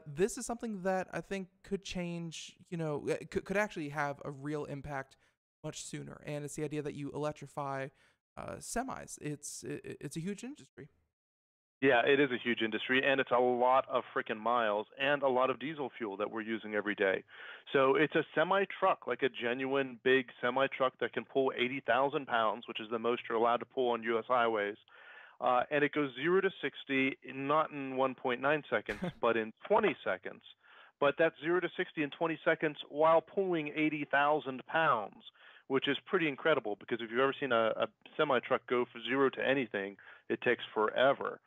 this is something that I think could change. Could actually have a real impact much sooner, and it's the idea that you electrify semis. It's a huge industry. Yeah, it is a huge industry, and it's a lot of freaking miles and a lot of diesel fuel that we're using every day. So it's a semi-truck, like a genuine big semi-truck that can pull 80,000 pounds, which is the most you're allowed to pull on U.S. highways. And it goes 0 to 60 not in 1.9 seconds, but in 20 seconds. But that's 0 to 60 in 20 seconds while pulling 80,000 pounds, which is pretty incredible because if you've ever seen a semi-truck go from 0 to anything, it takes forever.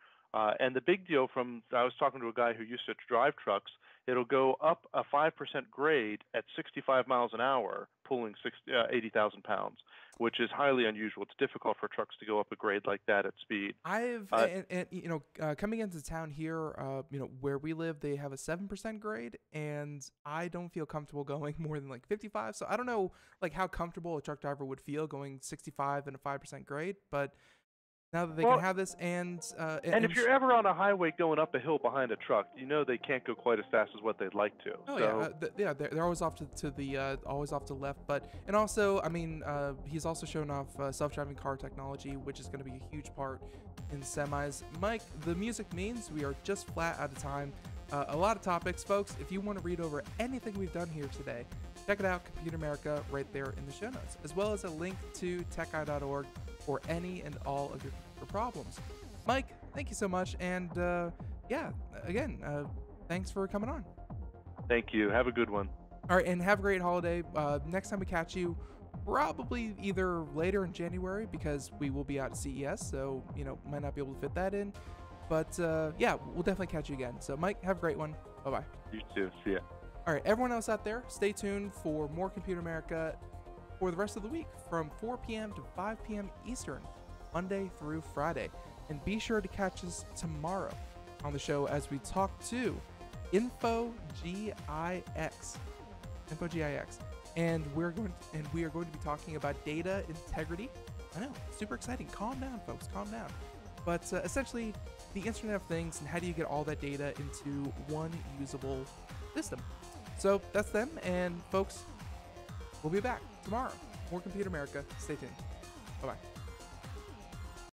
And the big deal I was talking to a guy who used to drive trucks, it'll go up a 5% grade at 65 miles an hour, pulling 80,000 pounds, which is highly unusual. It's difficult for trucks to go up a grade like that at speed. Coming into town here, where we live, they have a 7% grade, and I don't feel comfortable going more than like 55. So I don't know like how comfortable a truck driver would feel going 65 and a 5% grade, but now that they can have this, and if you're ever on a highway going up a hill behind a truck, they can't go quite as fast as what they'd like to. Oh so. they're always off to the always off to the left. But and also, I mean, he's also shown off self-driving car technology, which is going to be a huge part in semis. Mike, the music means we are just flat out of time. A lot of topics, folks. If you want to read over anything we've done here today, check it out, Computer America, right there in the show notes, as well as a link to techeye.org. for any and all of your computer problems. Mike, thank you so much. And yeah, again, thanks for coming on. Thank you. Have a good one. All right, and have a great holiday. Next time we catch you, probably either later in January, because we will be out at CES, so, might not be able to fit that in. But yeah, we'll definitely catch you again. So, Mike, have a great one. Bye-bye. You too. See ya. All right, everyone else out there, stay tuned for more Computer America for the rest of the week from 4 p.m. to 5 p.m. Eastern, Monday through Friday. And be sure to catch us tomorrow on the show as we talk to InfoGIX. And we are going to be talking about data integrity. I know, super exciting. Calm down, folks. Calm down. But essentially, the Internet of Things and how do you get all that data into one usable system. So that's them. And folks, we'll be back tomorrow. More Computer America. Stay tuned. Bye-bye.